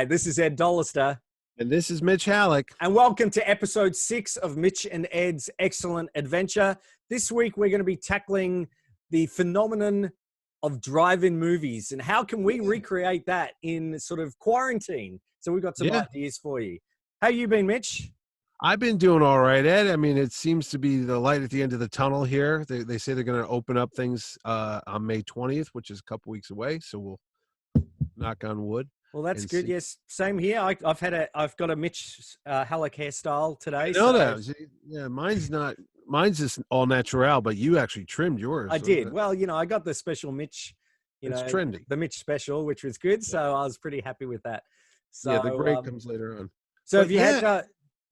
Hi, this is Ed Dollister. And this is Mitch Halleck. And welcome to episode 6 of Mitch and Ed's Excellent Adventure. This week, we're going to be tackling the phenomenon of drive-in movies and how can we recreate that in sort of quarantine. So we've got some ideas for you. How you been, Mitch? I've been doing all right, Ed. I mean, it seems to be the light at the end of the tunnel here. They say they're going to open up things on May 20th, which is a couple weeks away. So we'll knock on wood. Well, that's good. See. Yes, same here. I've got a Mitch Halleck hairstyle today. I know that. Yeah, mine's just all natural, but you actually trimmed yours. I did. Well, I got the special Mitch. It's trendy. The Mitch special, which was good. So I was pretty happy with that. So, yeah, the gray comes later on. So have you had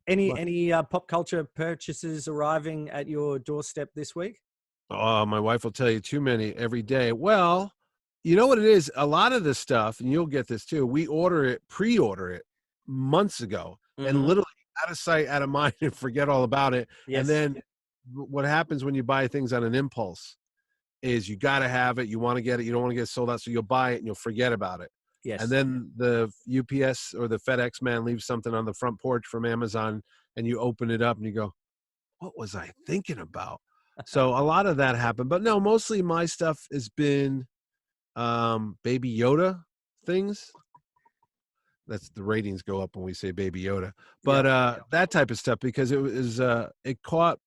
any pop culture purchases arriving at your doorstep this week? Oh, my wife will tell you too many every day. Well, you know what it is? A lot of this stuff, and you'll get this too, we pre-order it months ago and literally out of sight, out of mind and forget all about it. Yes. And then what happens when you buy things on an impulse is you got to have it. You want to get it. You don't want to get sold out. So you'll buy it and you'll forget about it. Yes. And then the UPS or the FedEx man leaves something on the front porch from Amazon and you open it up and you go, what was I thinking about? So a lot of that happened. But no, mostly my stuff has been Baby Yoda things. That's the ratings go up when we say Baby Yoda. But that type of stuff, because it was it caught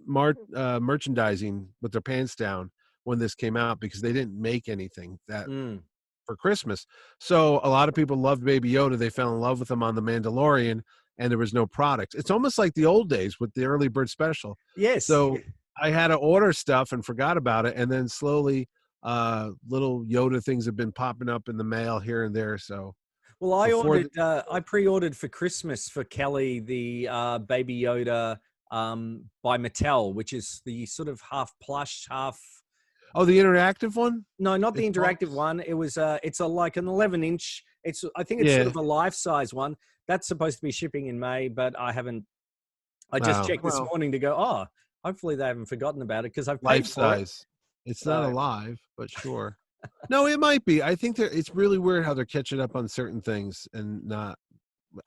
merchandising with their pants down when this came out because they didn't make anything that for Christmas. So a lot of people loved Baby Yoda. They fell in love with him on The Mandalorian, and there was no product. It's almost like the old days with the early bird special. Yes. So I had to order stuff and forgot about it, and then slowly little Yoda things have been popping up in the mail here and there. So well, I pre-ordered for Christmas for Kelly the Baby Yoda by Mattel, which is the sort of half plush, half. Oh, the interactive one? No, not the interactive one. It was it's like an 11-inch. I think it's sort of a life-size one. That's supposed to be shipping in May, but I haven't. I just checked this morning to go, oh, hopefully they haven't forgotten about it because I've paid for it. It's not alive, but sure. No, it might be. I think it's really weird how they're catching up on certain things and not.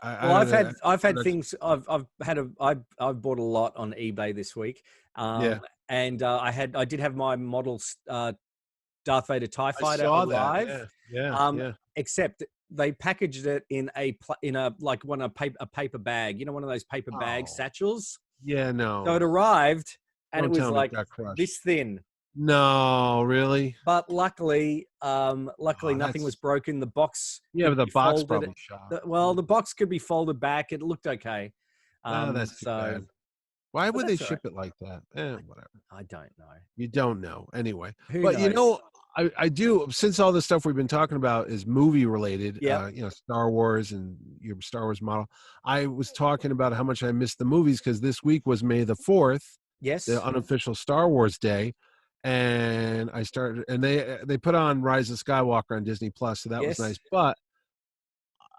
I've had things. I've bought a lot on eBay this week. And I did have my model Darth Vader TIE Fighter alive. Yeah. Except they packaged it in a paper bag. You know, one of those paper bag satchels. Yeah, no. So it arrived and it was like this thin. No, really. But luckily nothing was broken. The box. Yeah, but the box probably shot. The box could be folded back. It looked okay. That's too bad. Why would they ship it like that? Whatever. I don't know. You don't know. Anyway. Who knows? I do, since all the stuff we've been talking about is movie related, Star Wars and your Star Wars model. I was talking about how much I missed the movies because this week was May the 4th. Yes. The unofficial Star Wars day. And I started, and they put on Rise of Skywalker on Disney Plus, so that was nice. But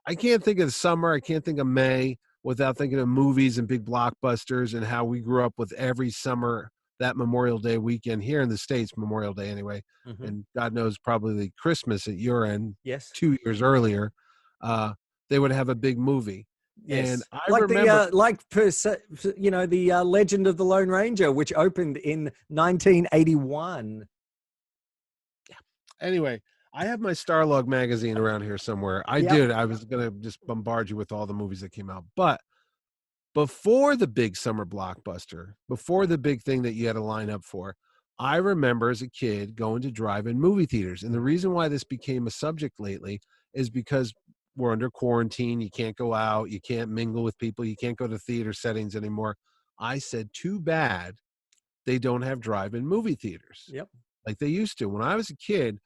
I can't think of the summer, I can't think of May without thinking of movies and big blockbusters and how we grew up with every summer that Memorial Day weekend here in the States, Memorial Day anyway, and God knows probably Christmas at your end, 2 years earlier, they would have a big movie. Yes. And I remember, the Legend of the Lone Ranger, which opened in 1981. Yeah. Anyway, I have my Starlog magazine around here somewhere. I did. I was going to just bombard you with all the movies that came out. But before the big summer blockbuster, before the big thing that you had to line up for, I remember as a kid going to drive-in movie theaters. And the reason why this became a subject lately is because we're under quarantine. You can't go out. You can't mingle with people. You can't go to theater settings anymore. I said, too bad they don't have drive-in movie theaters like they used to. When I was a kid,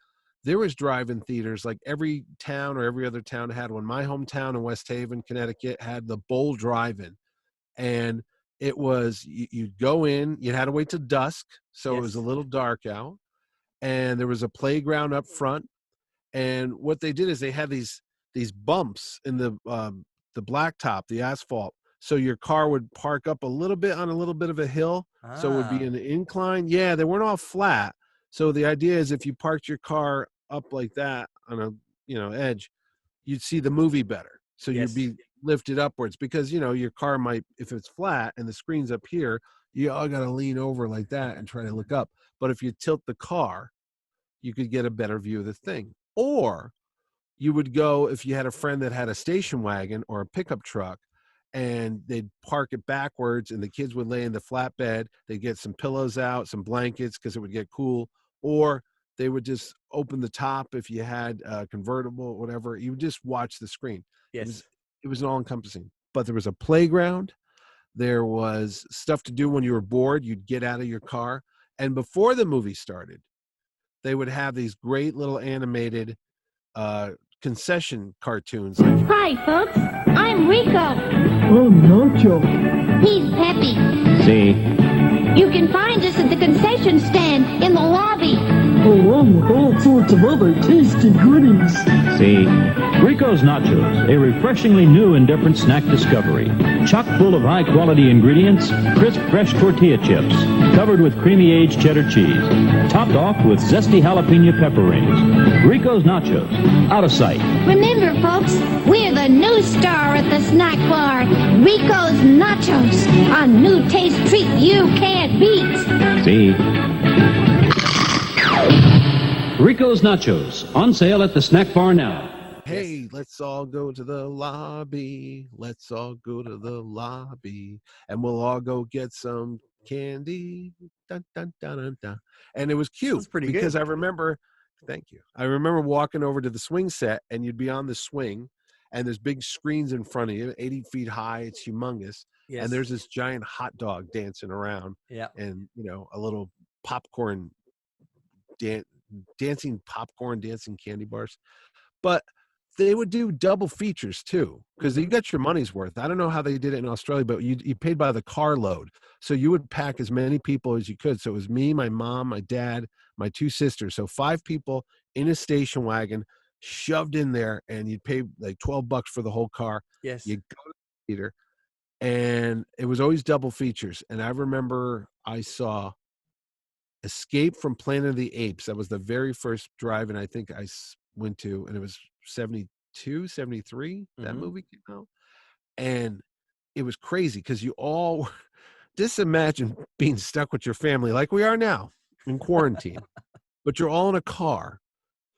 there was drive-in theaters like every town or every other town had one. My hometown in West Haven, Connecticut, had the Bowl Drive-In. And it was, you'd go in, you had to wait till dusk. So it was a little dark out. And there was a playground up front. And what they did is they had these bumps in the blacktop, the asphalt. So your car would park up a little bit on a little bit of a hill. So it would be an incline. Yeah, they weren't all flat. So the idea is if you parked your car up like that on a edge, you'd see the movie better. So you'd Yes. be lifted upwards because, your car might, if it's flat and the screen's up here, you all got to lean over like that and try to look up. But if you tilt the car, you could get a better view of the thing. Or you would go, if you had a friend that had a station wagon or a pickup truck, and they'd park it backwards and the kids would lay in the flatbed. They'd get some pillows out, some blankets because it would get cool. Or they would just open the top if you had a convertible or whatever. You would just watch the screen. Yes. It was all encompassing. But there was a playground. There was stuff to do when you were bored. You'd get out of your car. And before the movie started, they would have these great little animated concession cartoons. Like, hi, folks. I'm Rico. Oh, Nacho. He's Peppy. See? You can find us at the concession stand in the lobby. Along with all sorts of other tasty goodies. See? Rico's Nachos, a refreshingly new and different snack discovery. Chock full of high-quality ingredients, crisp, fresh tortilla chips, covered with creamy aged cheddar cheese, topped off with zesty jalapeno pepper rings. Rico's Nachos, out of sight. Remember, folks, we're the new star at the snack bar. Rico's Nachos, a new taste treat you can't beat. See? Rico's Nachos, on sale at the snack bar now. hey, let's all go to the lobby. Let's all go to the lobby. And we'll all go get some candy. Dun, dun, dun, dun, dun. And it was cute pretty because good. I remember, thank you. I remember walking over to the swing set and you'd be on the swing and there's big screens in front of you, 80 feet high. It's humongous. Yes. And there's this giant hot dog dancing around. Yeah. And, you know, a little popcorn, dancing popcorn, dancing candy bars. But they would do double features too, because you got your money's worth. I don't know how they did it in Australia, but you paid by the carload. So you would pack as many people as you could. So it was me, my mom, my dad, my two sisters. So 5 people in a station wagon shoved in there, and you'd pay like $12 for the whole car. Yes. You go to the theater, and it was always double features. And I remember I saw Escape from Planet of the Apes. That was the very first drive-in I think I went to, and it was 72, 73, that movie came out. And it was crazy because you all just imagine being stuck with your family like we are now in quarantine, but you're all in a car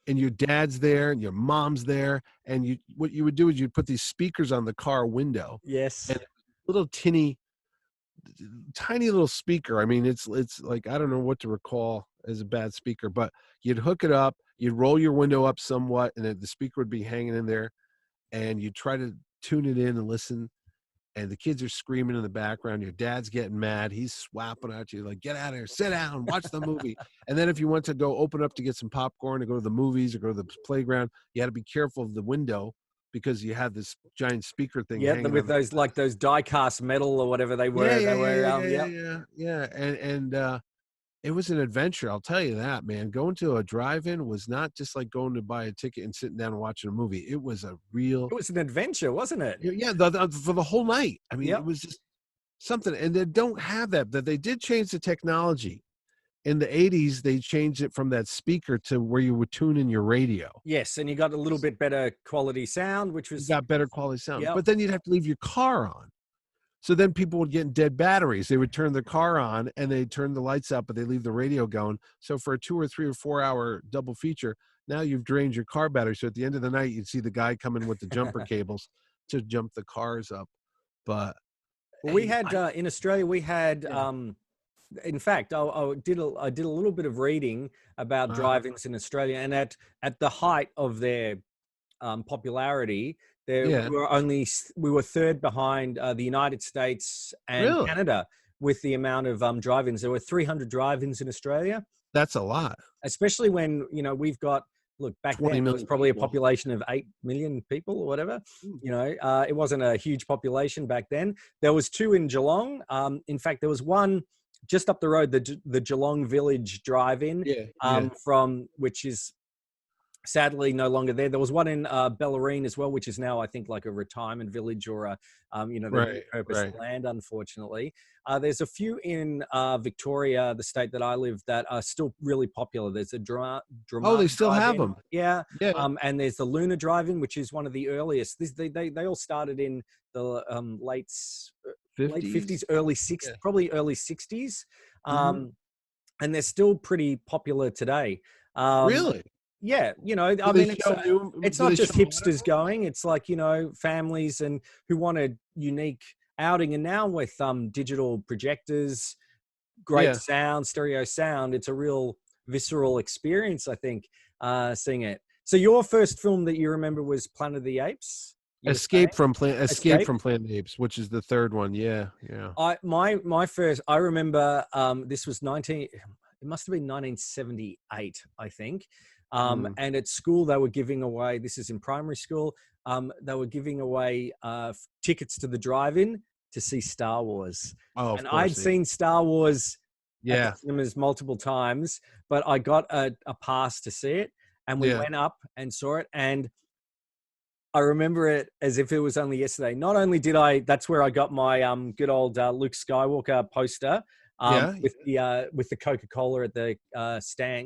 and your dad's there and your mom's there. And what you would do is you'd put these speakers on the car window. Yes. And little tiny little speaker. I mean, it's like, I don't know what to recall as a bad speaker, but you'd hook it up, you'd roll your window up somewhat, and the speaker would be hanging in there, and you'd try to tune it in and listen, and the kids are screaming in the background. Your dad's getting mad. He's swapping at you like, get out of here, sit down, watch the movie. And then if you want to go open up to get some popcorn or go to the movies or go to the playground, you had to be careful of the window because you had this giant speaker thing. Yeah, hanging with those like those die-cast metal or whatever they were. Yeah. And it was an adventure. I'll tell you that, man. Going to a drive-in was not just like going to buy a ticket and sitting down and watching a movie. It was a real. It was an adventure, wasn't it? Yeah, for the whole night. I mean, It was just something. And they don't have that. That they did change the technology. In the 80s, they changed it from that speaker to where you would tune in your radio. Yes, and you got a little bit better quality sound, which was You got better quality sound. Yep. But then you'd have to leave your car on. So then people would get dead batteries. They would turn their car on and they'd turn the lights up, but they leave the radio going. So for a 2 or 3 or 4 hour double feature, now you've drained your car battery. So at the end of the night, you'd see the guy coming with the jumper cables to jump the cars up. But well, we had in Australia, we had in fact, I did a little bit of reading about drive-ins in Australia, and at the height of their popularity, we were third behind the United States and Canada with the amount of drive-ins. There were 300 drive-ins in Australia. That's a lot, especially when we've got. Look, back then there was probably a population of 8 million people or whatever. It wasn't a huge population back then. There was 2 in Geelong. In fact, there was one just up the road, the Geelong Village Drive-In, from which is sadly no longer there. There was one in Bellarine as well, which is now I think like a retirement village or a they Right, repurposed right. land, unfortunately. There's a few in Victoria, the state that I live, that are still really popular. There's a Oh, Dramana they still have Drive-In, them. yeah, Yeah. and there's the Luna Drive-In, which is one of the earliest. They all started in the late 50s, 50s. early 60s, Yeah. probably early 60s. Mhm. And they're still pretty popular today. Um, Really? yeah, Do I they mean, show new? it's Do not they just show modern hipsters ones? going. It's like families and who want a unique outing. And now with digital projectors, great Yeah. sound, stereo sound, it's a real visceral experience. I think seeing it. So your first film that you remember was Planet of the Apes. You were saying Escape Escape. from Planet of the Apes, which is the third one. Yeah, yeah. My first, I remember this was 19, it must have been 1978, I think. Mm. And at school they were giving away, this is in primary school, they were giving away tickets to the drive-in to see Star Wars. Oh, of And course. I'd seen Star Wars at the Yeah, cinemas multiple times, but I got a pass to see it, and we yeah. went up and saw it. And I remember it as if it was only yesterday. Not only did that's where I got my good old Luke Skywalker poster Yeah. with the Coca-Cola at the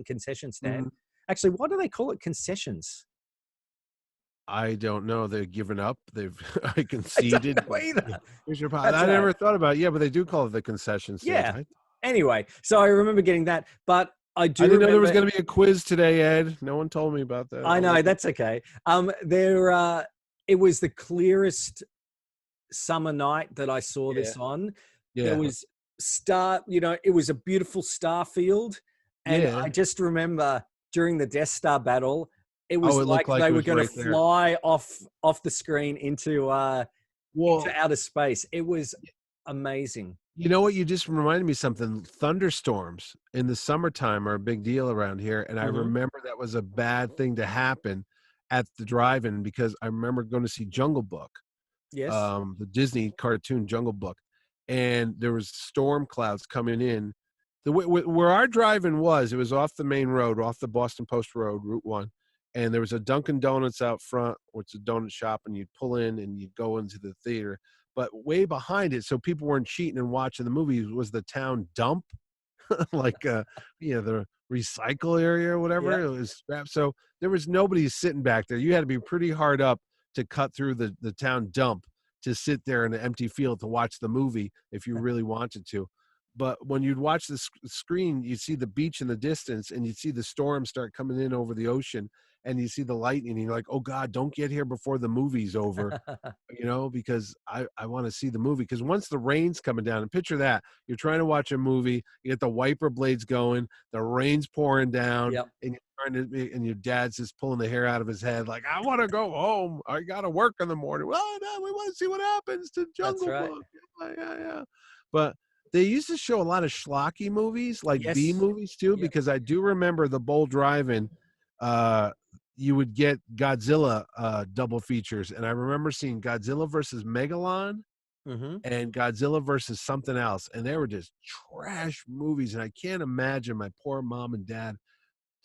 concession stand. Mhm. Actually, what do they call it? Concessions? I don't know. They've given up. They've I I don't conceded. know either. Here's your pot. That's I right. never thought about it. Yeah, but they do call it the concession stand. Yeah. Anyway, so I remember getting that, but I I do didn't know there was remember. going to be a quiz today, Ed. No one told me about that. I I'll know look that's okay. It was the clearest summer night that I saw Yeah, this on. There yeah, was it was a beautiful star field. And yeah. I just remember during the Death Star battle, it was Oh, it like looked like they it were was going to right there. fly off the screen into Well, outer space. It was amazing. you know what? You just reminded me something. Thunderstorms in the summertime are a big deal around here, and I Hmm. remember that was a bad thing to happen at the drive-in because I remember going to see Jungle Book, Yes. the Disney cartoon Jungle Book, and there was storm clouds coming in. Where our drive-in was, it was off the main road, off the Boston Post Road, Route 1, and there was a Dunkin' Donuts out front, which is a donut shop, and you'd pull in and you'd go into the theater. But way behind it, so people weren't cheating and watching the movies, was the town dump, like the recycle area or whatever. Yeah. It was scrap. So there was nobody sitting back there. You had to be pretty hard up to cut through the town dump to sit there in an empty field to watch the movie if you really wanted to. But when you'd watch the screen, you'd see the beach in the distance, and you'd see the storm start coming in over the ocean, and you see the lightning, and you're like, "Oh God, don't get here before the movie's over." Because I want to see the movie. Because once the rain's coming down, and picture that, you're trying to watch a movie, you get the wiper blades going, the rain's pouring down, Yep. and and your dad's just pulling the hair out of his head, like, I want to go home. I got to work in the morning. Well, no, we want to see what happens to That's Jungle right. Book. Yeah. But they used to show a lot of schlocky movies, like B Yes. movies too, Yep. because I do remember the Bowl Drive-In. You would get Godzilla double features, and I remember seeing Godzilla versus Megalon Hmm. and Godzilla versus something else, and they were just trash movies, and I can't imagine my poor mom and dad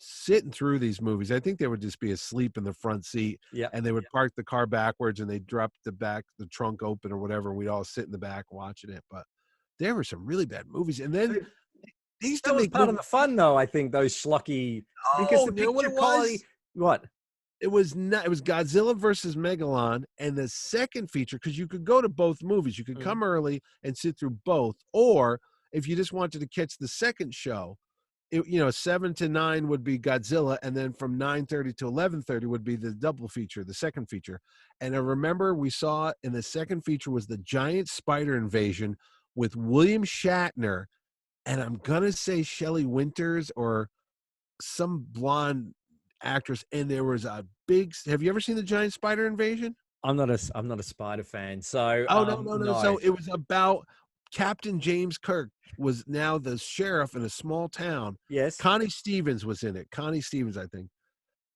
sitting through these movies. I think they would just be asleep in the front seat, Yep. and they would park the car backwards, and they'd drop the trunk open or whatever, and we'd all sit in the back watching it. But there were some really bad movies, and then they used to That was make part of movies. the fun, though. I think those schlocky, because Oh, the you know what picture it quality. was? What? It was not. It was Godzilla versus Megalon, and the second feature, because you could go to both movies. You could Mhm. come early and sit through both, or if you just wanted to catch the second show, 7 to 9 would be Godzilla, and then from 9:30 to 11:30 would be the double feature, the second feature. And I remember we saw in the second feature was the giant spider invasion with William Shatner, and I'm gonna say Shelley Winters or some blonde actress, and there was a big. Have you ever seen the giant spider invasion? I'm not a Spider fan, so Oh, no. no. So it was about Captain James Kirk was now the sheriff in a small town. Yes. Connie Stevens was in it. Connie Stevens, I think.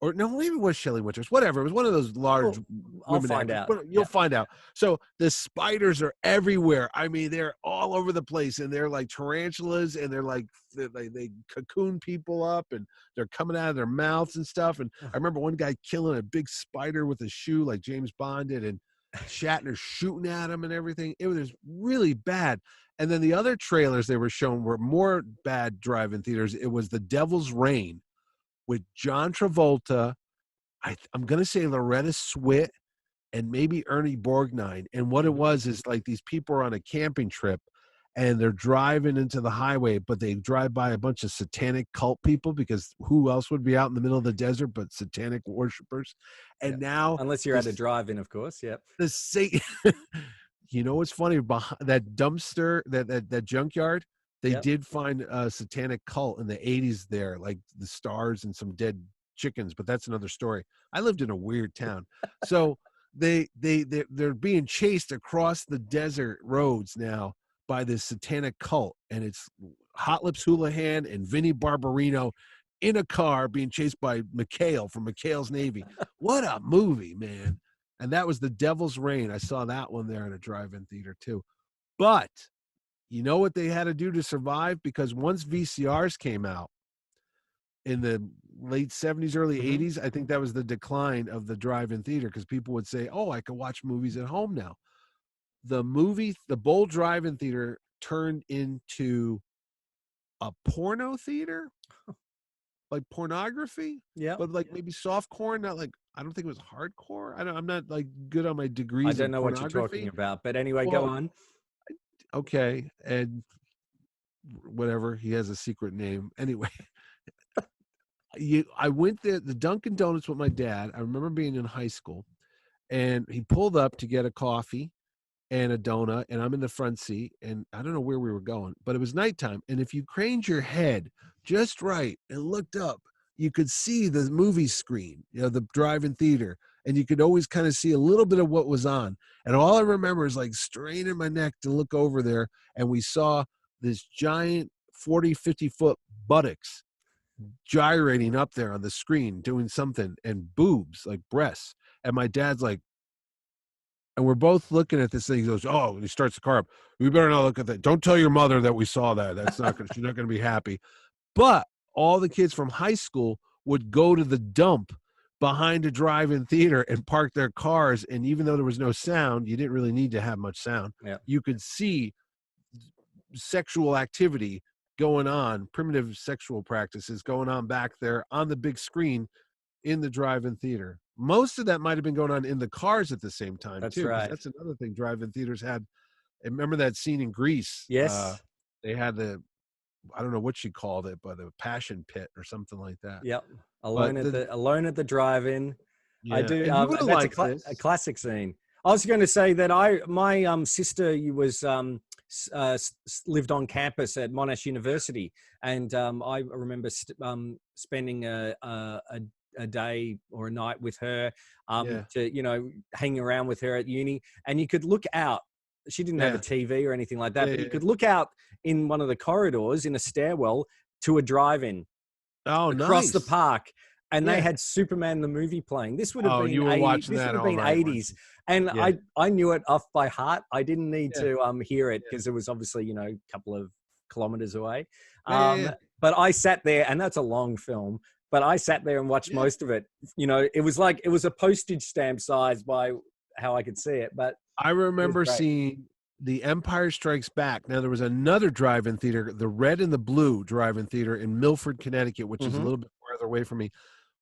or no, maybe it was Shelley Winters, whatever. It was one of those large I'll women find actors. out. But you'll find out. So the spiders are everywhere. I mean, they're all over the place, and they're like tarantulas, and they're like they cocoon people up, and they're coming out of their mouths and stuff. And I remember one guy killing a big spider with a shoe, like James Bond did, and Shatner shooting at him and everything. It was really bad. And then the other trailers they were shown were more bad drive-in theaters. It was The Devil's Reign with John Travolta, I'm going to say Loretta Swit, and maybe Ernie Borgnine. And what it was is like these people are on a camping trip and they're driving into the highway, but they drive by a bunch of satanic cult people because who else would be out in the middle of the desert but satanic worshipers? And now, unless you're at a drive-in, of course. Yep. The Satan. You know what's funny? Behind that dumpster, that junkyard, they did find a satanic cult in the 80s there, like the stars and some dead chickens, but that's another story. I lived in a weird town. So they're being chased across the desert roads now by this satanic cult, and it's Hot Lips Houlihan and Vinnie Barbarino in a car being chased by McHale from McHale's Navy. What a movie, man. And that was The Devil's Reign. I saw that one there in a drive-in theater too. But you know what they had to do to survive? Because once VCRs came out in the late 70s, early 80s, I think that was the decline of the drive-in theater because people would say, oh, I can watch movies at home now. The Bowl drive-in theater turned into a porno theater, like pornography, but like maybe soft porn, not like, I don't think it was hardcore. I'm not like good on my degrees. I don't know what you're talking about, but anyway, go on. Okay, and whatever, he has a secret name. Anyway, I went there, the Dunkin' Donuts with my dad. I remember being in high school, and he pulled up to get a coffee and a donut, and I'm in the front seat, and I don't know where we were going, but it was nighttime, and if you craned your head just right and looked up, you could see the movie screen, the drive-in theater, and you could always kind of see a little bit of what was on. And all I remember is like straining my neck to look over there, and we saw this giant 40, 50-foot buttocks gyrating up there on the screen doing something, and boobs, like breasts. And my dad's like, and we're both looking at this thing. He goes, oh, and he starts the car up. We better not look at that. Don't tell your mother that we saw that. That's not she's not going to be happy. But all the kids from high school would go to the dump behind a drive-in theater and park their cars. And even though there was no sound, you didn't really need to have much sound. Yeah. You could see sexual activity going on, primitive sexual practices going on back there on the big screen in the drive-in theater. Most of that might have been going on in the cars at the same time. That's too. right. That's another thing drive-in theaters had. I remember that scene in Grease. Yes. They had I don't know what she called it, but a passion pit or something like that. Yep. Alone at the drive-in. Yeah. I do. That's a classic scene. I was going to say that my sister was lived on campus at Monash University, and I remember spending a day or a night with her to hang around with her at uni, and you could look out. She didn't have a TV or anything like that, but you could look out in one of the corridors in a stairwell to a drive-in across the park. And they had Superman the movie playing. This would have been 80s. And I knew it off by heart. I didn't need to hear it because it was obviously, a couple of kilometers away. But I sat there, and that's a long film, but I sat there and watched most of it. It was a postage stamp size by how I could see it. But I remember seeing The Empire Strikes Back. Now, there was another drive-in theater, the Red and the Blue drive-in theater in Milford, Connecticut, which is a little bit farther away from me.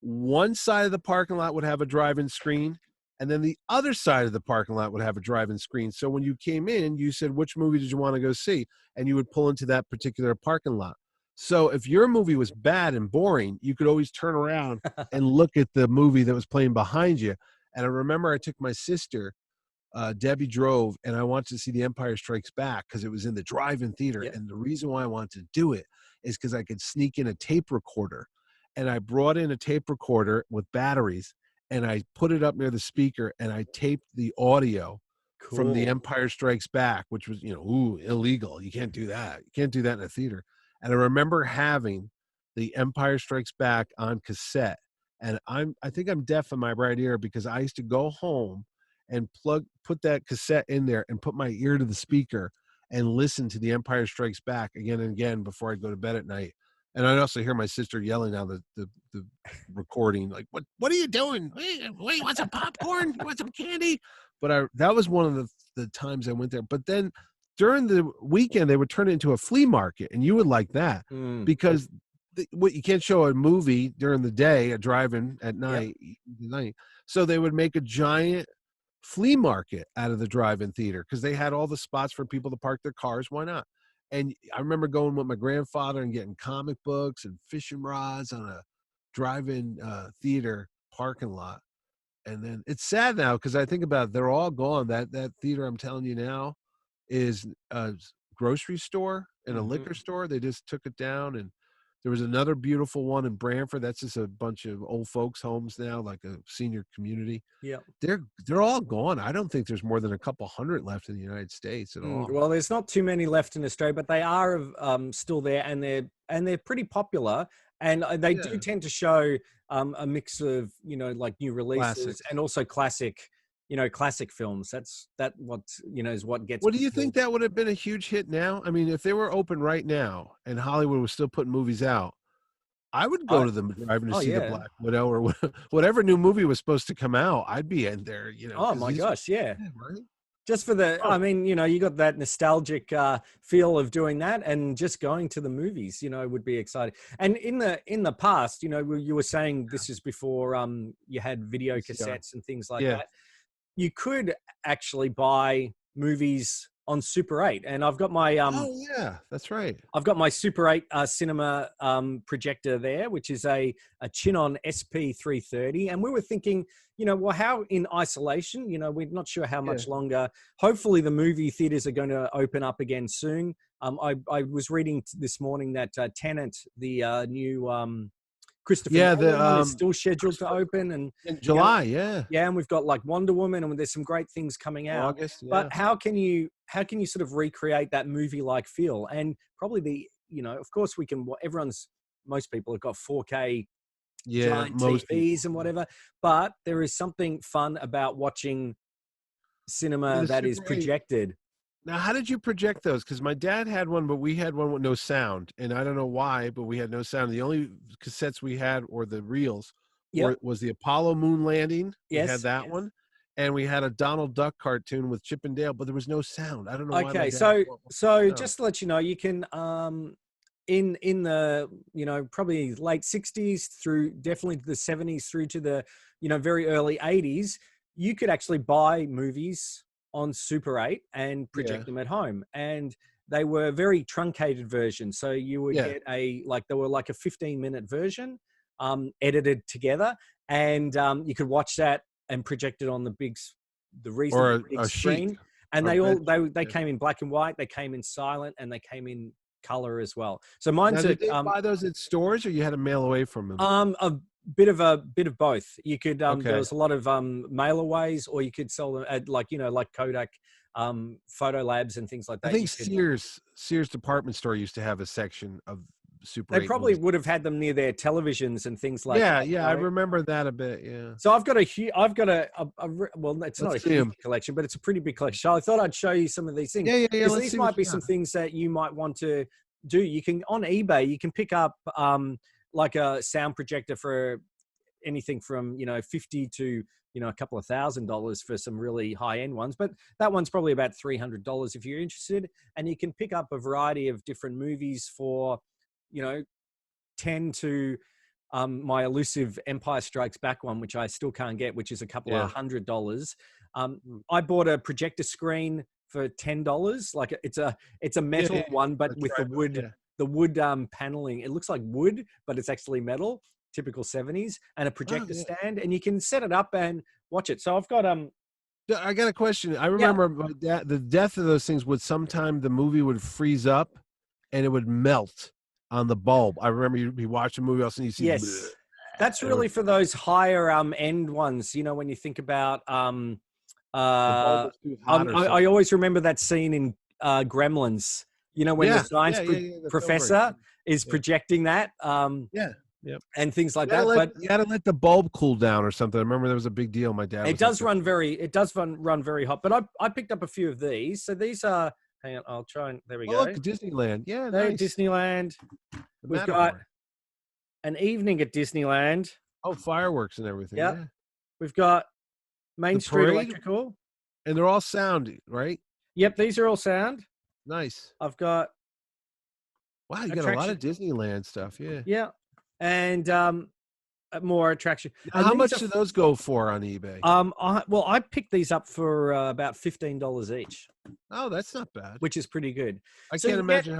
One side of the parking lot would have a drive-in screen, and then the other side of the parking lot would have a drive-in screen. So when you came in, you said, which movie did you want to go see? And you would pull into that particular parking lot. So if your movie was bad and boring, you could always turn around and look at the movie that was playing behind you. And I remember I took my sister, Debbie drove, and I wanted to see The Empire Strikes Back because it was in the drive-in theater. And the reason why I wanted to do it is because I could sneak in a tape recorder. And I brought in a tape recorder with batteries, and I put it up near the speaker, and I taped the audio from The Empire Strikes Back, which was, illegal. You can't do that. You can't do that in a theater. And I remember having The Empire Strikes Back on cassette, and I think I'm deaf in my right ear because I used to go home and put that cassette in there and put my ear to the speaker and listen to The Empire Strikes Back again and again before I'd go to bed at night. And I'd also hear my sister yelling out the recording, like, what are you doing? What, you want some popcorn? You want some candy? But that was one of the times I went there. But then during the weekend, they would turn it into a flea market, and you would like that because you can't show a movie during the day, a drive-in at night. So they would make a giant flea market out of the drive-in theater because they had all the spots for people to park their cars. Why not? And I remember going with my grandfather and getting comic books and fishing rods on a drive-in theater parking lot. And then it's sad now because I think about it, they're all gone. That theater I'm telling you now is a grocery store and a liquor store. They just took it down. And there was another beautiful one in Branford. That's just a bunch of old folks' homes now, like a senior community. Yeah, they're all gone. I don't think there's more than a couple hundred left in the United States at all. Well, there's not too many left in Australia, but they are still there, and they're pretty popular. And they do tend to show a mix of like new releases Classics. and also classic films. That's what is what gets. What do you think that would have been a huge hit now? I mean, if they were open right now and Hollywood was still putting movies out, I would go to the drive-in to see the Black Widow or whatever new movie was supposed to come out. I'd be in there, Oh my gosh, yeah. Right? Just for the, I mean, you got that nostalgic feel of doing that, and just going to the movies, would be exciting. And in the past, you were saying this is before you had video cassettes and things like that. You could actually buy movies on Super 8, and I've got my oh yeah, that's right. I've got my Super 8 cinema projector there, which is a Chinon SP330, and we were thinking, well, how in isolation, we're not sure how much longer. Hopefully, the movie theaters are going to open up again soon. I was reading this morning that Tenet, the new Christopher Nolan one, is still scheduled to open and in July. And we've got like Wonder Woman, and there's some great things coming out. August, But how can you sort of recreate that movie like feel? And probably of course we can. Most people have got 4K giant TVs and whatever, but there is something fun about watching cinema that is projected. Now, how did you project those? Because my dad had one, but we had one with no sound. And I don't know why, but we had no sound. The only cassettes we had, or the reels, was the Apollo moon landing. Yes. We had that one. And we had a Donald Duck cartoon with Chip and Dale, but there was no sound. I don't know why. Okay, so just to let you know, you can in the probably late 60s through definitely the 70s through to the very early 80s, you could actually buy movies on Super 8 and project them at home, and they were very truncated versions. So you would get they were like a 15-minute version edited together, and you could watch that and project it on the big screen. Sheet. And they came in black and white, they came in silent, and they came in color as well. So mine's did they buy those at stores, or you had to mail away from them? A bit of both. You could there was a lot of mailaways, or you could sell them at like Kodak photo labs and things like that. I think Sears department store used to have a section of Super 8 They probably movies. would have had them near their televisions and things like that. Yeah, I remember that a bit. Yeah. So I've got well, it's not a huge collection, but it's a pretty big collection. So I thought I'd show you some of these things. Yeah. These might be some things that you might want to do. You can on eBay, you can pick up like a sound projector for anything from 50 to a couple of $1,000s for some really high end ones, but that one's probably about $300 if you're interested. And you can pick up a variety of different movies for 10 to my elusive Empire Strikes Back one, which I still can't get, which is a couple of $100. I bought a projector screen for $10. Like it's a metal one, but with the wood paneling. It looks like wood, but it's actually metal, typical 70s, and a projector stand, and you can set it up and watch it. So I've got I got a question. I remember the death of those things would sometime the movie would freeze up and it would melt on the bulb. I remember you'd be watching a movie else and you see that's really for those higher end ones. When you think about I always remember that scene in Gremlins, when the science professor is projecting that. Yep. and things like You gotta that. But you gotta let the bulb cool down or something. I remember there was a big deal. My dad. it does run very hot. But I picked up a few of these. So these are. Hang on, I'll try and there we Oh, go. look, Disneyland. Yeah, They're nice. Disneyland. The We've got Matterhorn. an evening at Disneyland. Oh, fireworks and everything. Yep. Yeah. We've got Main The Street parade? Electrical. And they're all sound, right? Yep, these are all sound. Nice. I've got Wow, you got a lot of Disneyland stuff. Yeah. yeah, and more attraction. Now, And how these much are- do those go for on eBay? I picked these up for about $15 each, Oh, that's not bad. which is pretty good. I so can't you imagine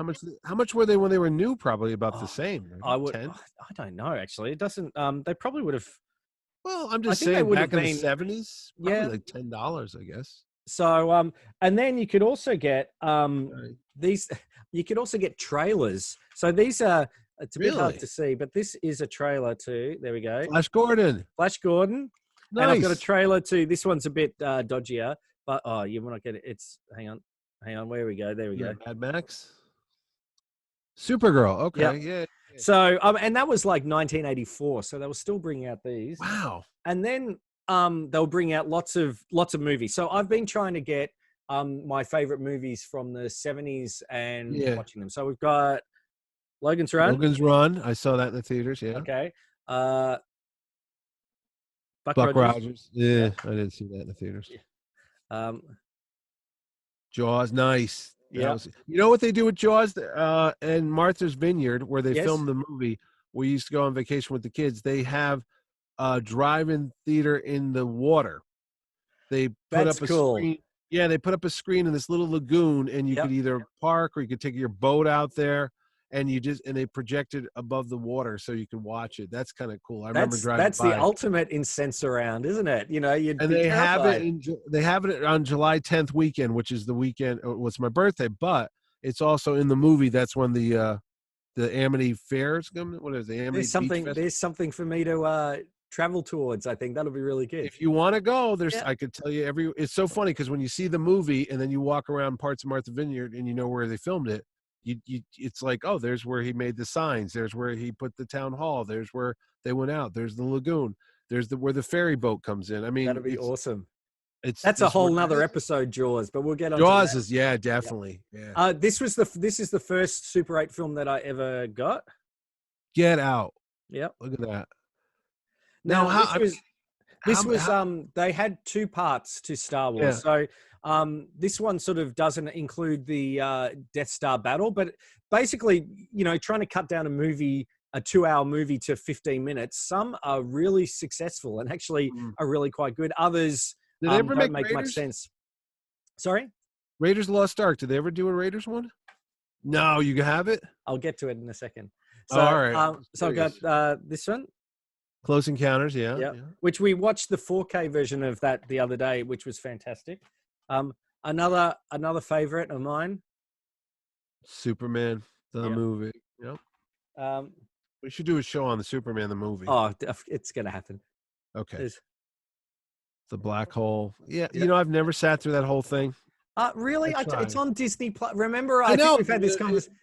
how much were they when they were new? Probably about Oh, the same. Right? I would. 10? I don't know actually. It doesn't. They probably would have. Well, I'm I just think they saying would back have in the been- 70s, probably Yeah. like $10, I guess. So and then you could also get Right. these. You could also get trailers. So these are. It's a bit hard Really? to see, but this is a trailer too. There we go. Flash Gordon. Flash Gordon. Nice. And I've got a trailer too. This one's a bit dodgier, but you will not get it. It's hang on. Where we go? There we go. Mad Max. Supergirl. Okay. Yep. Yeah. So and that was like 1984. So they were still bringing out these, Wow. and then they'll bring out lots of movies. So I've been trying to get my favorite movies from the 70s and watching them. So we've got Logan's Run. Logan's Run. I saw that in the theaters. Yeah. Okay. Buck Rogers. Yeah, I didn't see that in the theaters. Jaws. Nice. Yeah. You know what they do with Jaws and Martha's Vineyard, where they Yes. filmed the movie? We used to go on vacation with the kids. They have a drive-in theater in the water. They put That's up a cool. screen. Yeah, they put up a screen in this little lagoon, and you Yep. could either park or you could take your boat out there, and they projected above the water so you can watch it. That's kind of cool. I remember driving That's by. the ultimate in sense around, isn't it? You know, you'd And be they have terrified. they have it on July 10th weekend, which is the weekend. It was my birthday, but it's also in the movie. That's when the Amity Fair is coming. What is it, the Amity Beach Festival? There's something for me to travel towards. I think that'll be really good. If you want to go, there's. Yeah. I could tell you It's so funny because when you see the movie and then you walk around parts of Martha Vineyard and you know where they filmed it, it's like, oh, there's where he made the signs. There's where he put the town hall. There's where they went out. There's the lagoon. There's where the ferry boat comes in. I mean, That'll be awesome. That's a whole nother episode, Jaws, but we'll get on. Jaws is definitely. Yeah. This is the first Super 8 film that I ever got. Get Out. Yep. Look at that. Now, Now, they had two parts to Star Wars. Yeah. So this one sort of doesn't include the Death Star battle, but basically, you know, trying to cut down a 2-hour movie to 15 minutes. Some are really successful and actually are really quite good. Others Did they ever don't make Raiders? much sense. Sorry? Raiders of the Lost Ark. Did they ever do a Raiders one? No, you have it? I'll get to it in a second. So, all right. So I've got this one. Close Encounters, yeah. Yeah. Which we watched the 4K version of that the other day, which was fantastic. Another favorite of mine. Superman, the movie. Yep. We should do a show on the Superman, the movie. Oh, it's going to happen. Okay. There's- The Black Hole. Yeah, Yeah. you know, I've never sat through that whole thing. Really? I It's tried. on Disney Plus. Remember, I I know. think we've had this conversation.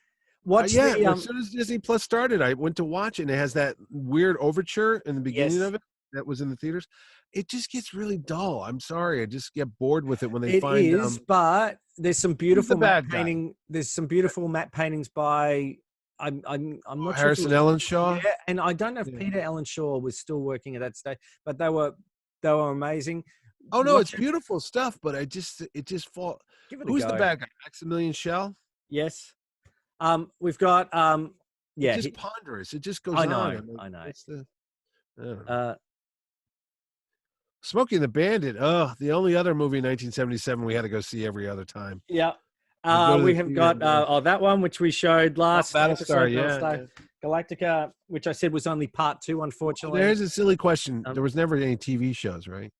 Watch Yeah, the, as soon as Disney Plus started, I went to watch it, and it has that weird overture in the beginning Yes. of it that was in the theaters. It just gets really dull. I'm sorry. I just get bored with it when they it find is, but there's some beautiful matte bad guy? painting. There's some beautiful matte paintings by I'm not sure. Harrison Ellen Shaw. Yeah, and I don't know if Yeah. Peter Allen Shaw was still working at that stage, but they were amazing. Oh no, Watch it's it. beautiful stuff, but it just fall. Give it a Who's the go. bad guy? Maximilian Schell. Yes. We've got yeah. It's just ponderous. It just goes I know, on. I know. What's the- I don't know. Uh, Smokey and the Bandit. Oh, the only other movie in 1977 we had to go see every other time. yeah. go to We the have theater, got that one which we showed last Battlestar, episode, yeah, Battlestar Galactica, which I said was only part 2, unfortunately. There's a silly question. Um, There was never any TV shows, right?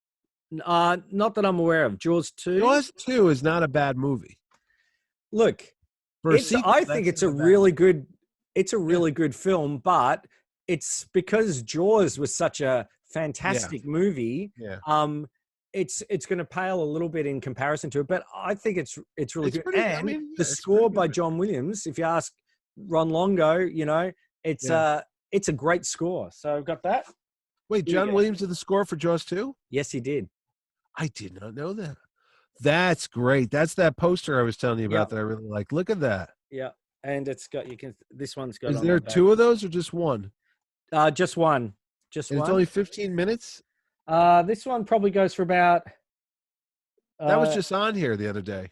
Not that I'm aware of. Jaws 2. Jaws 2 is not a bad movie. Look, For a it's, sequel, I think that's it's a not bad. really good. It's a really good film, but it's because Jaws was such a fantastic movie. Yeah. It's going to pale a little bit in comparison to it, but I think it's really It's good. pretty- I And mean, yeah, the it's score pretty by good. John Williams, if you ask Ron Longo, you know, it's Yeah. it's a great score. So I've got that. Wait, Here you John go. Williams did the score for Jaws 2? Yes, he did. I did not know that. That's great. That's that poster I was telling you about Yeah. that I really like. Look at that. Yeah, and it's got this one's got. Is on there the back. 2 of those or just one? Just one. Just And one. it's only 15 minutes? This one probably goes for about. That was just on here the other day.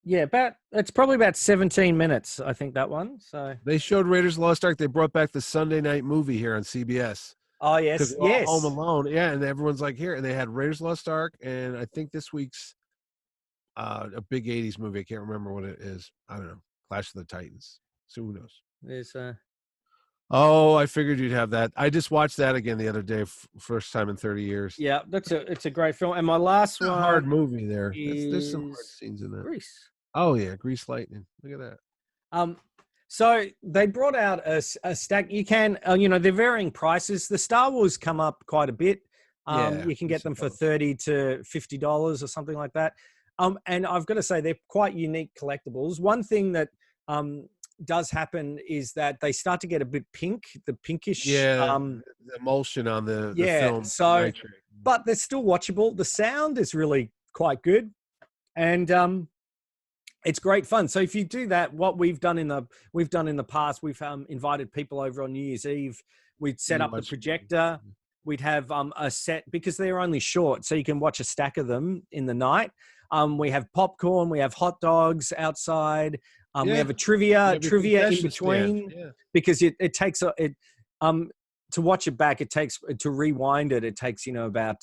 Yeah, it's probably about 17 minutes. I think that one. So They showed Raiders of the Lost Ark. They brought back the Sunday night movie here on CBS. oh yes, yes. Home Alone. Yeah, and everyone's like here. And they had Raiders of the Lost Ark, and I think this week's a big 80s movie. I can't remember what it is. I don't know. Clash of the Titans. So who knows? There's Oh, I figured you'd have that. I just watched that again the other day, first time in 30 years. yeah, it's a great film. And my last It's a one, hard movie there. There's some hard is scenes in there. Grease. Oh yeah, Grease Lightning. Look at that. So they brought out a stack. You can, they're varying prices. The Star Wars come up quite a bit. Yeah, You can I get them for suppose. $30 to $50 or something like that. And I've got to say they're quite unique collectibles. One thing that does happen is that they start to get a bit pink, the pinkish. Yeah, the emulsion on the film. So, nitrate. but they're still watchable. The sound is really quite good, and it's great fun. So if you do that, what we've done in the past, we've invited people over on New Year's Eve. We'd set up the projector. We'd have a set because they're only short, so you can watch a stack of them in the night. We have popcorn. We have hot dogs outside. We have a trivia in between because it takes to watch it back. It takes to rewind it. It takes about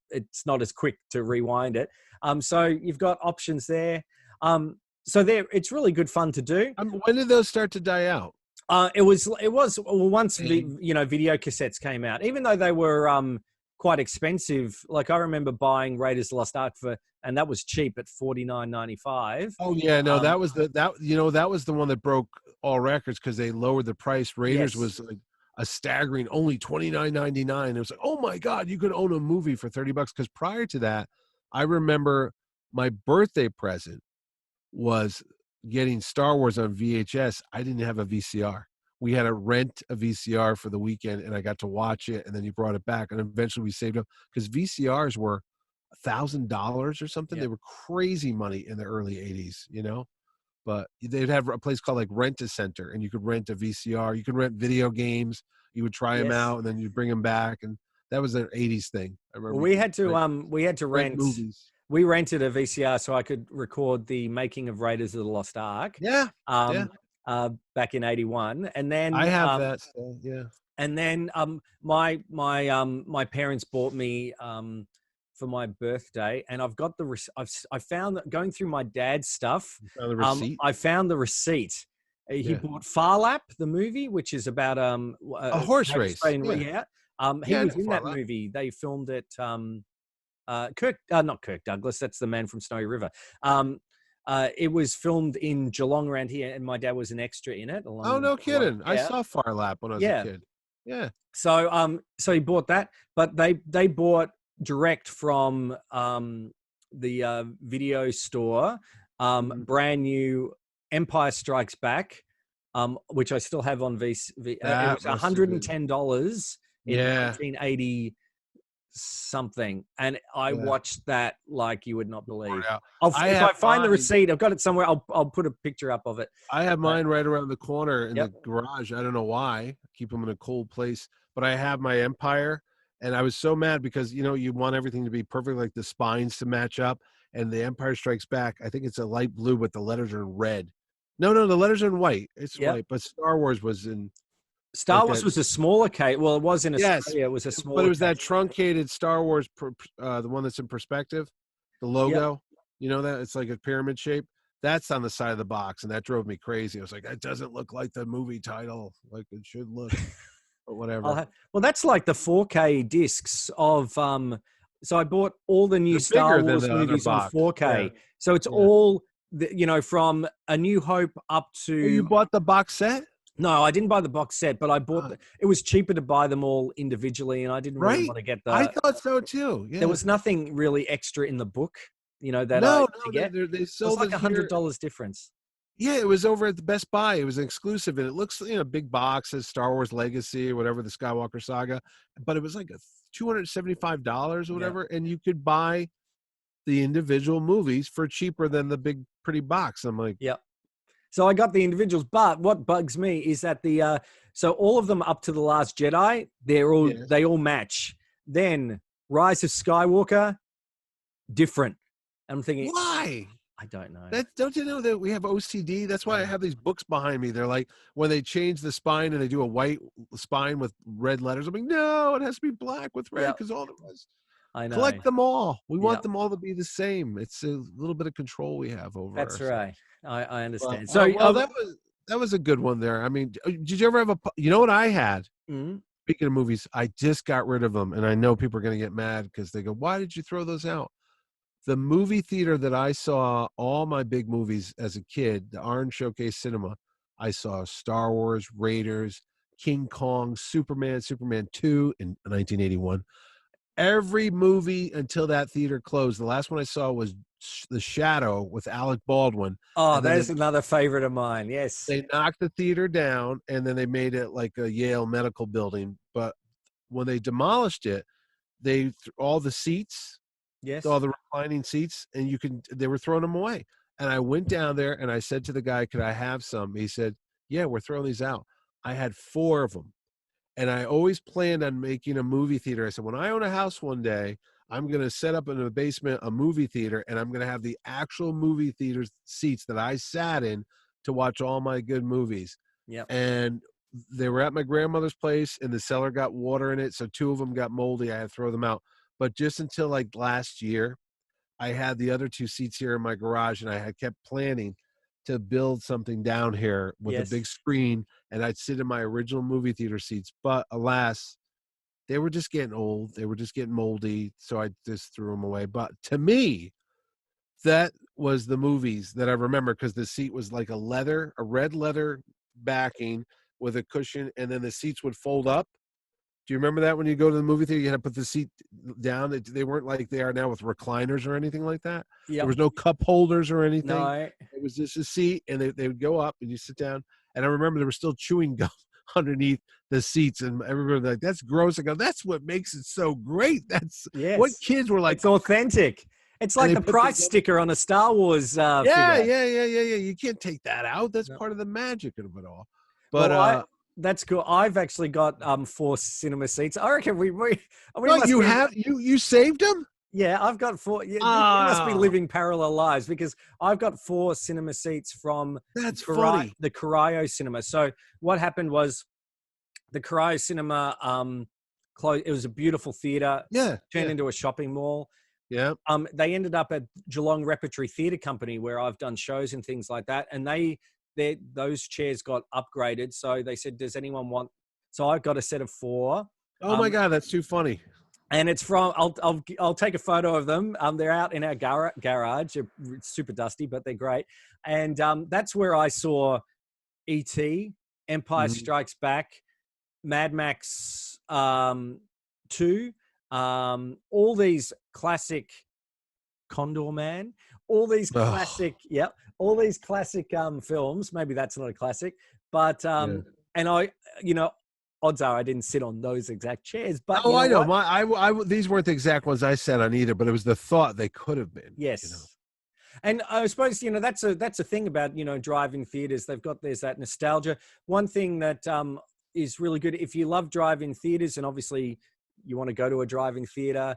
it's not as quick to rewind it. So you've got options there. So it's really good fun to do. When did those start to die out? It was once video cassettes came out, even though they were quite expensive. Like I remember buying Raiders of the Lost Ark and that was cheap at $49.95. Oh yeah, no, that was the one that broke all records because they lowered the price. Raiders was like a staggering only $29.99. It was like, oh my God, you could own a movie for $30. Because prior to that, I remember my birthday present was getting Star Wars on VHS. I didn't have a VCR. We had to rent a VCR for the weekend, and I got to watch it. And then you brought it back, and eventually we saved up because VCRs were $1,000 or something. Yeah. They were crazy money in the early '80s, But they'd have a place called like Rent-A-Center, and you could rent a VCR. You could rent video games. You would try them out, and then you'd bring them back, and that was an '80s thing. I remember. Well, we had to rent movies. We rented a VCR so I could record the making of Raiders of the Lost Ark. Yeah. Back in '81, and then I have that. So, yeah. And then my parents bought me for my birthday, and I've got I found that going through my dad's stuff. You found the receipt? I found the receipt. He bought Far Lap, the movie, which is about a horse race. He was in that movie. They filmed it. Not Kirk Douglas. That's the man from Snowy River. It was filmed in Geelong around here, and my dad was an extra in it. Oh, no kidding! I saw Far Lap when I was a kid. Yeah. So he bought that, but they bought direct from the video store, brand new Empire Strikes Back, which I still have on it was $110 in 1980 something, and I watched that like you would not believe. If I find the receipt, I've got it somewhere. I'll put a picture up of it. I have mine right around the corner in the garage. I don't know why. I keep them in a cold place, but I have my Empire, and I was so mad because you want everything to be perfect, like the spines to match up, and the Empire Strikes Back, I think it's a light blue, but the letters are in red. No, the letters are in white. It's white, but Star Wars was in. Star Wars was a smaller case. Well, it was in Australia. It was a smaller. But it was that truncated Star Wars, the one that's in perspective, the logo. You know that it's like a pyramid shape. That's on the side of the box, and that drove me crazy. I was like, that doesn't look like the movie title, like it should look. But whatever. Well, that's like the 4K discs of. So I bought all the new Star Wars movies on 4K. Yeah. So it's all from A New Hope up to. Oh, you bought the box set? No, I didn't buy the box set, but I bought it was cheaper to buy them all individually, and I didn't really want to get the. I thought so too. Yeah. There was nothing really extra in the book, that no, to get. They it was like $100 difference. Yeah, it was over at the Best Buy. It was an exclusive, and it looks, big box, says Star Wars Legacy or whatever, the Skywalker Saga, but it was like $275 or whatever, and you could buy the individual movies for cheaper than the big pretty box. I'm like, yeah. So I got the individuals, but what bugs me is that so all of them up to The Last Jedi, they all match. Then Rise of Skywalker, different. I'm thinking, why? I don't know. Don't you know that we have OCD? That's why I have these books behind me. They're like, when they change the spine and they do a white spine with red letters, I'm like, no, it has to be black with red because all the rest. I know. Collect them all. We want them all to be the same. It's a little bit of control we have over. That's right. I understand. Well, that was a good one there. I mean, did you ever have you know what I had? Mm-hmm. Speaking of movies, I just got rid of them, and I know people are going to get mad because they go, "Why did you throw those out?" The movie theater that I saw all my big movies as a kid, the Orange Showcase Cinema, I saw Star Wars, Raiders, King Kong, Superman 2 in 1981. Every movie until that theater closed. The last one I saw was The Shadow with Alec Baldwin. Oh, there's another favorite of mine. Yes. They knocked the theater down, and then they made it like a Yale medical building. But when they demolished it, all the seats, all the reclining seats, and they were throwing them away. And I went down there and I said to the guy, "Could I have some?" He said, "Yeah, we're throwing these out." I had 4 of them. And I always planned on making a movie theater. I said, when I own a house one day, I'm going to set up in the basement a movie theater, and I'm going to have the actual movie theater seats that I sat in to watch all my good movies. Yeah. And they were at my grandmother's place, and the cellar got water in it, so 2 of them got moldy. I had to throw them out. But just until like last year, I had the other 2 seats here in my garage, and I had kept planning to build something down here with a big screen, and I'd sit in my original movie theater seats. But alas, they were just getting old. They were just getting moldy. So I just threw them away. But to me, that was the movies that I remember, because the seat was like a red leather backing with a cushion, and then the seats would fold up. Do you remember that when you go to the movie theater, you had to put the seat down? They weren't like they are now with recliners or anything like that. Yep. There was no cup holders or anything. No. It was just a seat, and they would go up, and you sit down. And I remember there was still chewing gum underneath the seats, and everybody was like, "That's gross." I go, "That's what makes it so great." That's what kids were like. It's authentic. It's like the price sticker on a Star Wars figure. Yeah. You can't take that out. That's part of the magic of it all. But that's cool. I've actually got 4 cinema seats. I reckon we you saved them? Yeah, I've got 4. You must be living parallel lives, because I've got 4 cinema seats from the Corio Cinema. So what happened was the Corio Cinema closed. It was a beautiful theater. Turned into a shopping mall. Yeah. They ended up at Geelong Repertory Theatre Company, where I've done shows and things like that, and those chairs got upgraded. So they said, "Does anyone want?" So I got a set of 4. Oh my God, that's too funny. And it's from. I'll take a photo of them. They're out in our garage. They're super dusty, but they're great. And that's where I saw E.T., Empire Strikes Back, Mad Max 2, all these classic, Condor Man, all these classic, all these classic films. Maybe that's not a classic, but and I, odds are I didn't sit on those exact chairs. But I know these weren't the exact ones I sat on either, but it was the thought they could have been. Yes. And I suppose, that's a thing about, drive-in theaters. There's that nostalgia. One thing that is really good, if you love drive-in theaters, and obviously you want to go to a drive-in theater.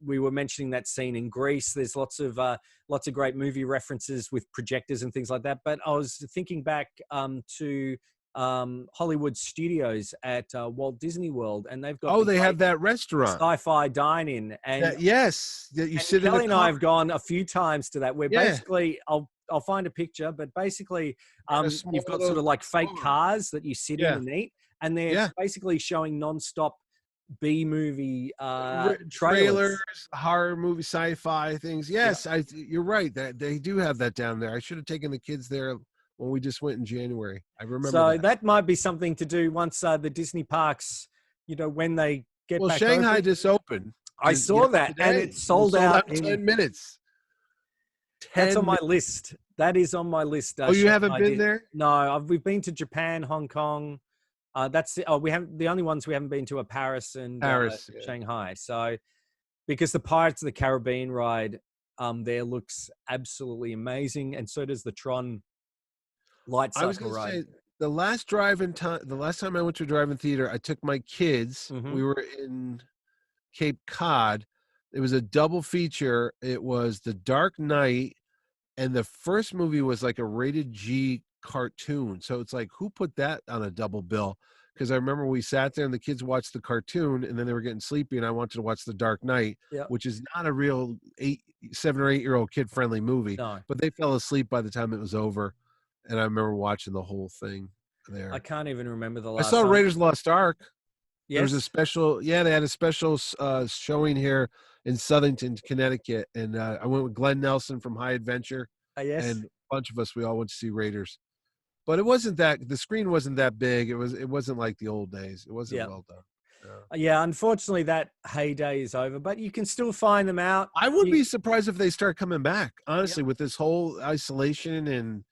We were mentioning that scene in Greece. There's lots of great movie references with projectors and things like that. But I was thinking back to Hollywood Studios at Walt Disney World, and they've got they have that restaurant, Sci-Fi Dine-In, and you sit in. Kelly and I have gone a few times to that. Where basically, I'll find a picture, but basically, you've got sort of like fake cars that you sit in and eat, and they're basically showing non-stop B-movie trailers, horror movie, sci-fi things. Yes, you're right. That they do have that down there. I should have taken the kids there when we just went in January. I remember. So that might be something to do once the Disney parks, when they get back Shanghai open. just opened. I saw that, and it sold out in 10 minutes. That's on my list. That is on my list. Oh, you Shanghai haven't been there? No, we've been to Japan, Hong Kong. We haven't. The only ones we haven't been to are Paris and Paris, yeah. Shanghai. So, because the Pirates of the Caribbean ride there looks absolutely amazing, and so does the Tron light I was cycle going to ride. say the last time I went to a drive-in theater, I took my kids. Mhm. We were in Cape Cod. It was a double feature. It was The Dark Knight, and the first movie was like a rated G cartoon. So it's like, who put that on a double bill? Because I remember we sat there and the kids watched the cartoon, and then they were getting sleepy, and I wanted to watch The Dark Knight, Yep. which is not a real 7 or 8 year old kid friendly movie. No. But they fell asleep by the time it was over, and I remember watching the whole thing there. I can't even remember the I last saw time. Raiders Lost Ark. Yes. There was a special, they had a special showing here in Southington, Connecticut, and I went with Glenn Nelson from High Adventure, Yes. and a bunch of us. We all went to see Raiders, but it wasn't that the screen wasn't that big. It wasn't like the old days. It wasn't well done. Yeah, unfortunately, that heyday is over, but you can still find them out. I would be surprised if they start coming back. Honestly, with this whole isolation and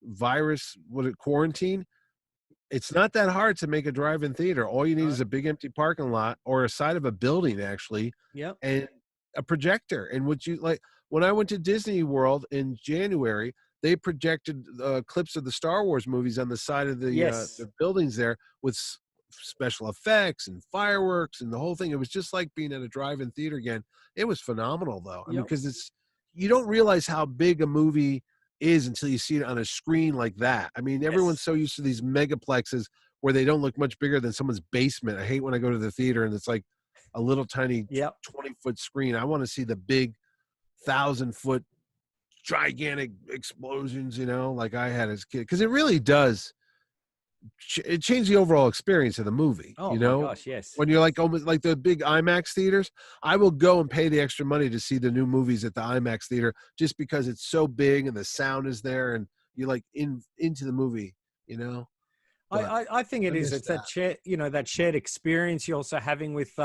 virus, quarantine. It's not that hard to make a drive-in theater. All you need is a big empty parking lot or a side of a building, actually, and a projector. And what you like when I went to Disney World in January, they projected clips of the Star Wars movies on the side of the buildings there with special effects and fireworks and the whole thing. It was just like being at a drive-in theater again. It was phenomenal, though. I mean, because you don't realize how big a movie is until you see it on a screen like that. I mean, everyone's so used to these megaplexes where they don't look much bigger than someone's basement. I hate when I go to the theater and it's like a little tiny 20-foot screen. I want to see the big 1,000-foot gigantic explosions, like I had as a kid, because it really does. It changed the overall experience of the movie. Oh my gosh, yes. When you're like almost like the big IMAX theaters, I will go and pay the extra money to see the new movies at the IMAX theater just because it's so big and the sound is there and you're like into the movie, I think it is. It's that shared experience you're also having with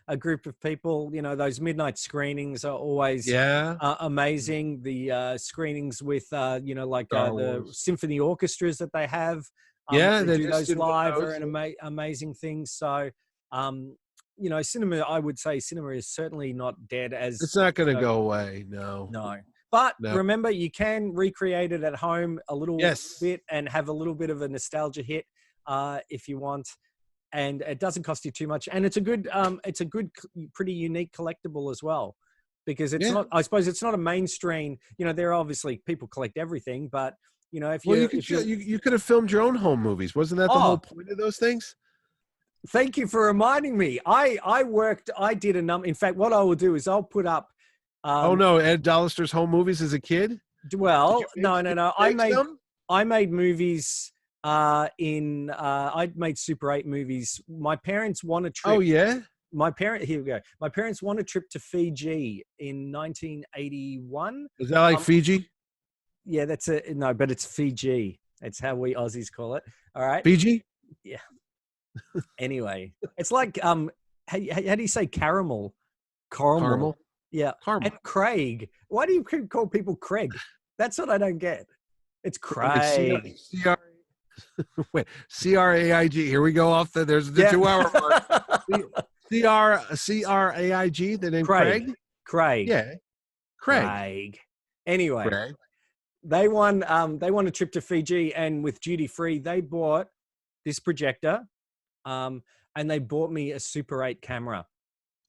a group of people. Those midnight screenings are always amazing. The screenings with the symphony orchestras that they have. They do those live are an amazing thing. So, cinema. I would say cinema is certainly not dead. As it's not going to go away. No. But remember, you can recreate it at home a little bit and have a little bit of a nostalgia hit if you want, and it doesn't cost you too much. And it's a good, pretty unique collectible as well, because it's not. I suppose it's not a mainstream. There are obviously people collect everything, but if you could have filmed your own home movies. Wasn't that the whole point of those things? Thank you for reminding me. I did a number. In fact, what I will do is I'll put up. Ed Dollister's home movies as a kid? Well, no. I made movies I made Super 8 movies. My parents won a trip. Oh, yeah? Here we go. My parents won a trip to Fiji in 1981. Is that like Fiji? Yeah, no, but it's Fiji. It's how we Aussies call it. All right. Fiji? Yeah. Anyway, it's like, how do you say caramel? Caramel. Yeah. Caramel. And Craig. Why do you call people Craig? That's what I don't get. It's Craig. Wait, C-R-A-I-G. Here we go off there's the 2-hour mark. C-R-A-I-G, the name Craig? Craig. Yeah. Craig. Anyway. Craig. They won a trip to Fiji, and with duty free, they bought this projector, and they bought me a Super 8 camera.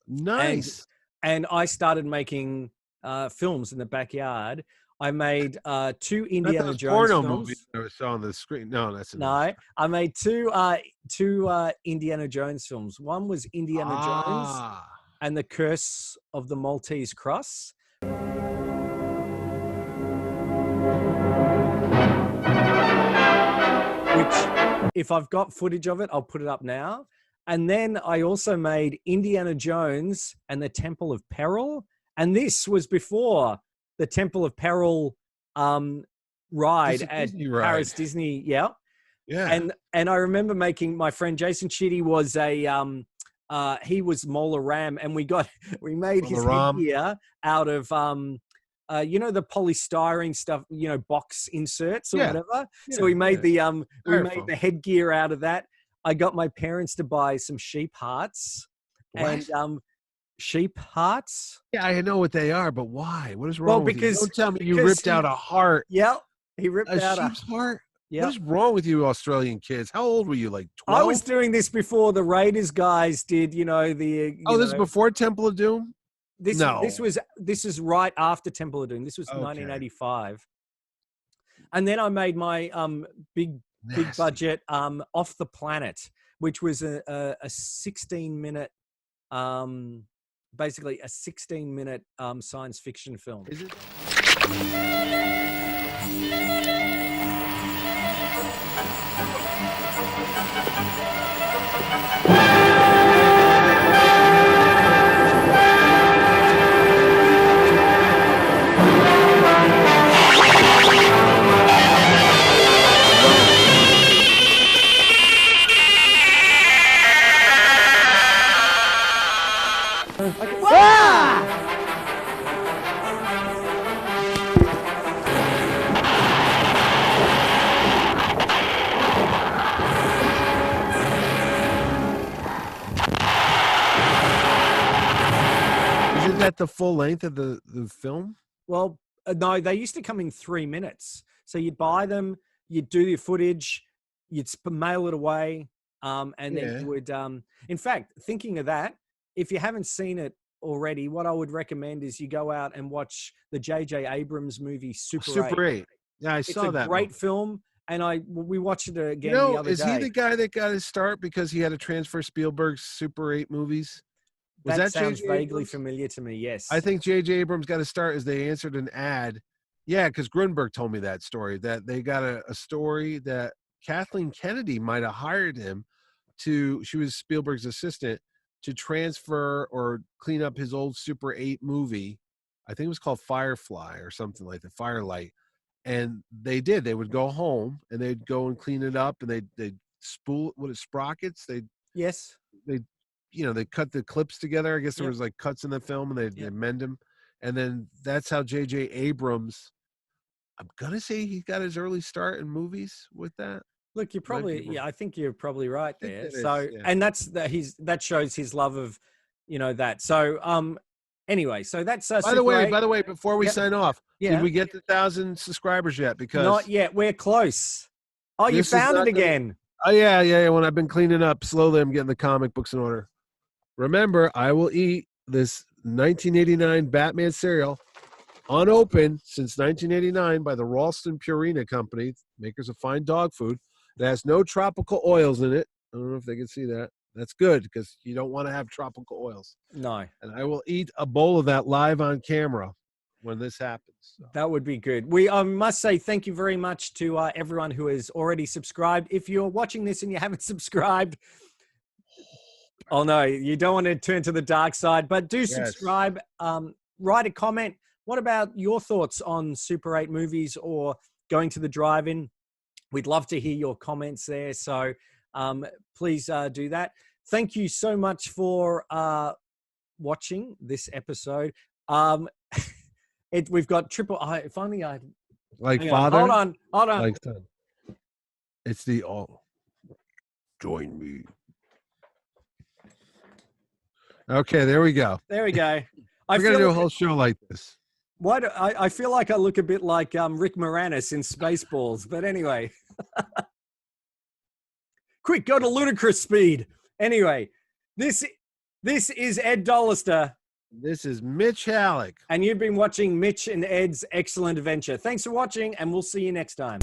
Nice. And I started making films in the backyard. I made 2 Indiana Jones films. Movies I saw on the screen. No, that's no. I made two Indiana Jones films. One was Indiana Jones and the Curse of the Maltese Cross. Which, if I've got footage of it, I'll put it up now. And then I also made Indiana Jones and the Temple of Peril. And this was before the Temple of Peril ride at Paris Disney. Yeah. And I remember making, my friend Jason Chitty was he was Mola Ram, and we made his headgear out of you know, the polystyrene stuff, you know, box inserts or Yeah. whatever. Yeah, So we made we made Styrofoam. the headgear out of that. I got my parents to buy some sheep hearts and sheep hearts. Yeah, I know what they are, but why? What is Well, wrong with you? Don't tell me you because ripped out a heart. Yep. He ripped A out sheep's heart? Yep. What is wrong with you Australian kids? How old were you, like 12? I was doing this before the Raiders guys did, you know, this is before Temple of Doom? This is right after Temple of Doom. This was Okay. 1985. And then I made my big budget Off the Planet, which was a 16-minute basically a 16-minute science fiction film. Is it? Isn't that the full length of the film? Well, no, they used to come in 3 minutes. So you'd buy them, you'd do your footage, you'd mail it away, and then you would. In fact, thinking of that, if you haven't seen it already, what I would recommend is you go out and watch the J.J. Abrams movie Super 8. Yeah, I saw that. It's a great film, and we watched it again the other day. Is he the guy that got his start because he had to transfer Spielberg's Super 8 movies? That sounds vaguely familiar to me, yes. I think J.J. Abrams got to start as they answered an ad. Yeah, because Grunberg told me that story, that they got a story that Kathleen Kennedy might have hired him she was Spielberg's assistant, to transfer or clean up his old Super 8 movie. I think it was called Firefly or something like that, Firelight. And they did. They would go home and they'd go and clean it up, and they'd spool, sprockets? They cut the clips together. I guess there was like cuts in the film, and they mend them. And then that's how J.J. Abrams, I'm going to say he got his early start in movies with that. Look, I think you're probably right there. So, yeah. and that shows his love of, that. So, anyway, so that's By the way, before we sign off, did we get the 1,000 subscribers yet? Because not yet. We're close. Oh, you found it again. Oh yeah. When I've been cleaning up slowly, I'm getting the comic books in order. Remember, I will eat this 1989 Batman cereal, unopened since 1989 by the Ralston Purina Company, makers of fine dog food. It has no tropical oils in it. I don't know if they can see that. That's good, because you don't want to have tropical oils. No. And I will eat a bowl of that live on camera when this happens. So. That would be good. We must say thank you very much to everyone who has already subscribed. If you're watching this and you haven't subscribed, oh no, you don't want to turn to the dark side, but do subscribe. Write a comment. What about your thoughts on Super 8 movies or going to the drive-in? We'd love to hear your comments there. So please do that. Thank you so much for watching this episode. We've got triple. If only I father. Hold on. Like son. It's the all. Join me. Okay, there we go. There we go. We're gonna do a whole show like this. Why do I feel like I look a bit like Rick Moranis in Spaceballs, but anyway. Quick, go to ludicrous speed. Anyway, this is Ed Dollister. This is Mitch Halleck. And you've been watching Mitch and Ed's Excellent Adventure. Thanks for watching, and we'll see you next time.